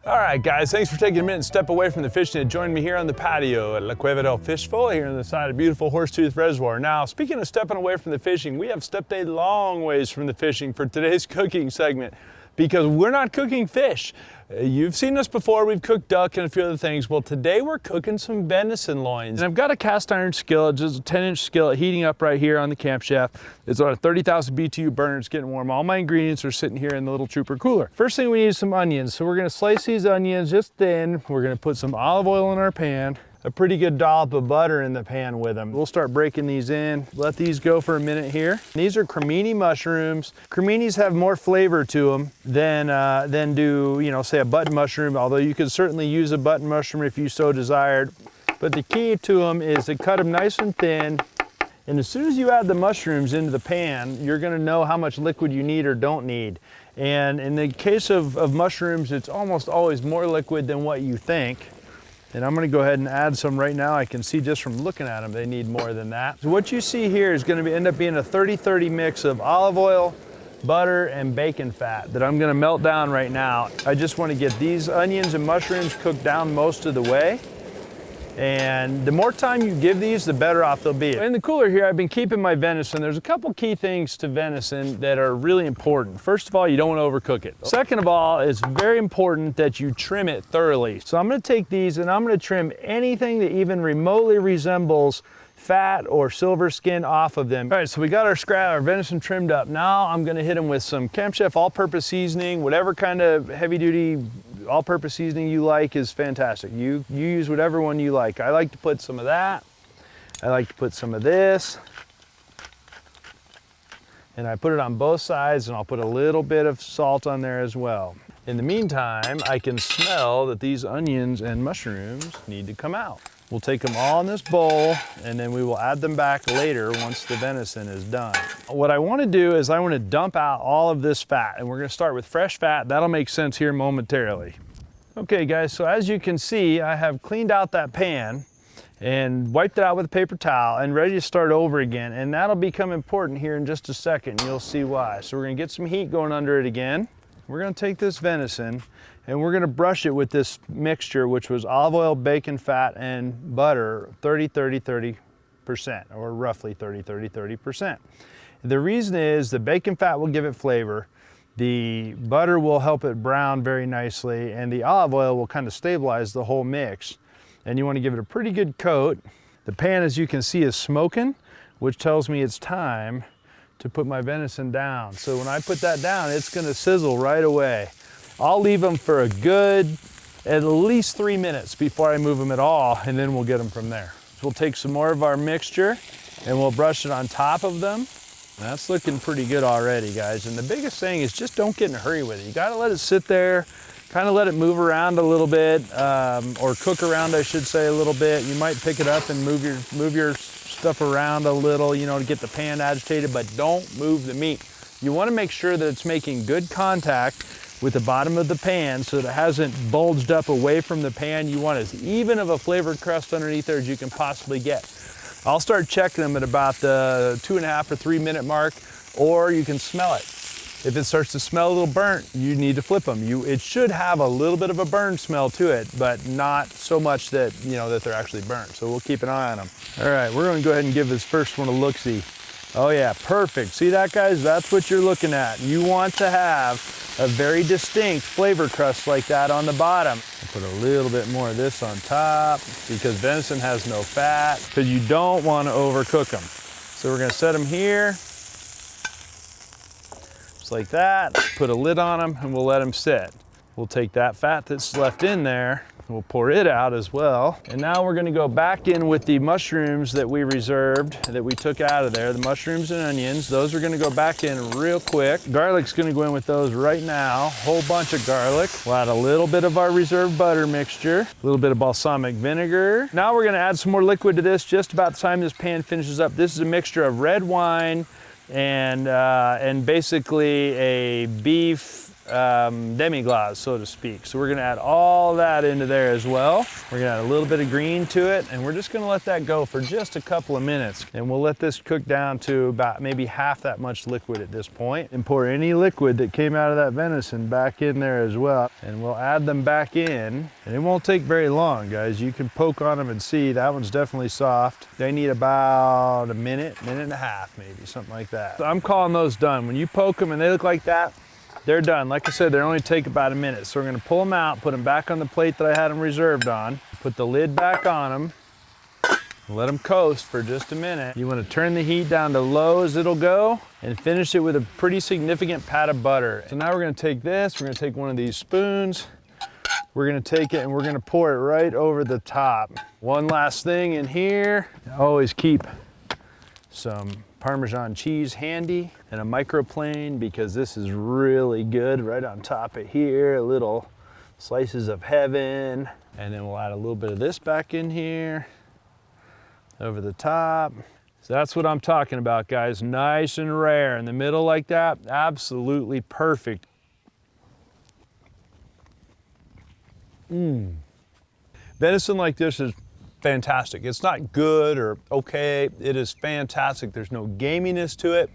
All right, guys, thanks for taking a minute and step away from the fishing and join me here on the patio at La Cueva del Fishful here on the side of beautiful Horsetooth Reservoir. Now, speaking of stepping away from the fishing, we have stepped a long ways from the fishing for today's cooking segment because we're not cooking fish. You've seen us before, we've cooked duck and a few other things. Well, today we're cooking some venison loins. And I've got a cast iron skillet, just a 10-inch skillet heating up right here on the camp shaft. It's on a 30,000 BTU burner, it's getting warm. All my ingredients are sitting here in the little trooper cooler. First thing we need is some onions. So we're gonna slice these onions just thin. We're gonna put some olive oil in our pan, a pretty good dollop of butter in the pan with them. We'll start breaking these in. Let these go for a minute here. These are cremini mushrooms. Creminis have more flavor to them than do, you know, say a button mushroom, although you could certainly use a button mushroom if you so desired. But the key to them is to cut them nice and thin. And as soon as you add the mushrooms into the pan, you're gonna know how much liquid you need or don't need. And in the case of mushrooms, it's almost always more liquid than what you think. And I'm gonna go ahead and add some right now. I can see just from looking at them, they need more than that. So what you see here is gonna end up being a 30-30 mix of olive oil, butter, and bacon fat that I'm gonna melt down right now. I just wanna get these onions and mushrooms cooked down most of the way. And the more time you give these, the better off they'll be. In the cooler here, I've been keeping my venison. There's a couple key things to venison that are really important. First of all, you don't want to overcook it. Second of all, it's very important that you trim it thoroughly. So I'm gonna take these and I'm gonna trim anything that even remotely resembles fat or silver skin off of them. All right, so we got our venison trimmed up. Now I'm gonna hit them with some Camp Chef all-purpose seasoning. Whatever kind of heavy-duty all-purpose seasoning you like is fantastic. You use whatever one you like. I like to put some of that. I like to put some of this. And I put it on both sides, and I'll put a little bit of salt on there as well. In the meantime, I can smell that these onions and mushrooms need to come out. We'll take them all in this bowl, and then we will add them back later once the venison is done. What I want to do is I want to dump out all of this fat, and we're going to start with fresh fat. That'll make sense here momentarily. Okay guys, so as you can see, I have cleaned out that pan and wiped it out with a paper towel and ready to start over again. And that'll become important here in just a second. You'll see why. So we're going to get some heat going under it again. We're going to take this venison and we're going to brush it with this mixture, which was olive oil, bacon fat, and butter, 30-30-30%, or roughly 30-30-30%. The reason is the bacon fat will give it flavor, the butter will help it brown very nicely, and the olive oil will kind of stabilize the whole mix. And you want to give it a pretty good coat. The pan, as you can see, is smoking, which tells me it's time to put my venison down. So when I put that down, it's going to sizzle right away. I'll leave them for a good, at least 3 minutes before I move them at all, and then we'll get them from there. So we'll take some more of our mixture and we'll brush it on top of them. That's looking pretty good already, guys. And the biggest thing is just don't get in a hurry with it. You gotta let it sit there, kind of let it move around a little bit, or cook around, I should say, a little bit. You might pick it up and move your stuff around a little, you know, to get the pan agitated, but don't move the meat. You wanna make sure that it's making good contact with the bottom of the pan so that it hasn't bulged up away from the pan. You want as even of a flavored crust underneath there as you can possibly get. I'll start checking them at about the 2.5 or 3 minute mark, or you can smell it. If it starts to smell a little burnt, you need to flip them. It should have a little bit of a burn smell to it, but not so much that, you know, that they're actually burnt. So we'll keep an eye on them. All right, we're gonna go ahead and give this first one a look-see. Oh yeah, perfect. See that, guys? That's what you're looking at. You want to have a very distinct flavor crust like that on the bottom. I'll put a little bit more of this on top because venison has no fat, because you don't want to overcook them. So we're going to set them here, just like that. Put a lid on them and we'll let them sit. We'll take that fat that's left in there, we'll pour it out as well. And now we're gonna go back in with the mushrooms that we reserved, that we took out of there, the mushrooms and onions. Those are gonna go back in real quick. Garlic's gonna go in with those right now, whole bunch of garlic. We'll add a little bit of our reserved butter mixture, a little bit of balsamic vinegar. Now we're gonna add some more liquid to this just about the time this pan finishes up. This is a mixture of red wine and basically a beef demi-glace, so to speak. So we're gonna add all that into there as well. We're gonna add a little bit of green to it, and we're just gonna let that go for just a couple of minutes. And we'll let this cook down to about maybe half that much liquid at this point, and pour any liquid that came out of that venison back in there as well. And we'll add them back in, and it won't take very long, guys. You can poke on them and see that one's definitely soft. They need about a minute, minute and a half, maybe, something like that. So I'm calling those done. When you poke them and they look like that, they're done. Like I said, they only take about a minute. So we're gonna pull them out, put them back on the plate that I had them reserved on, put the lid back on them, let them coast for just a minute. You wanna turn the heat down to low as it'll go and finish it with a pretty significant pat of butter. So now we're gonna take this, we're gonna take one of these spoons, we're gonna take it and we're gonna pour it right over the top. One last thing in here, always keep some Parmesan cheese handy and a microplane, because this is really good right on top of here. Little slices of heaven. And then we'll add a little bit of this back in here over the top. So that's what I'm talking about, guys. Nice and rare in the middle like that. Absolutely perfect. Venison like this is fantastic. It's not good or okay, it is fantastic. There's no gaminess to it.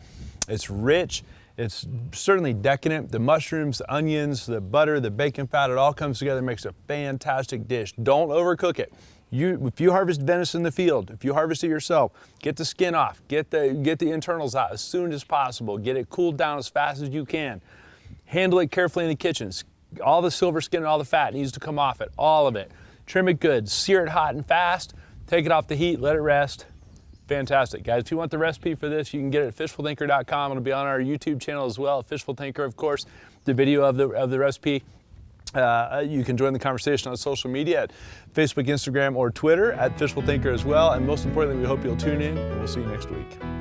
It's rich, it's certainly decadent. The mushrooms, the onions, the butter, the bacon fat, it all comes together, makes a fantastic dish. Don't overcook it. If you harvest venison in the field, if you harvest it yourself, get the skin off, get the internals out as soon as possible, get it cooled down as fast as you can. Handle it carefully in the kitchen. All the silver skin and all the fat needs to come off it, all of it. Trim it good, sear it hot and fast, take it off the heat, let it rest. Fantastic, guys. If you want the recipe for this, you can get it at fishfulthinker.com. It'll be on our YouTube channel as well, Fishful Thinker, of course. The video of the recipe. You can join the conversation on social media at Facebook, Instagram, or Twitter at Fishful Thinker as well. And most importantly, we hope you'll tune in, and we'll see you next week.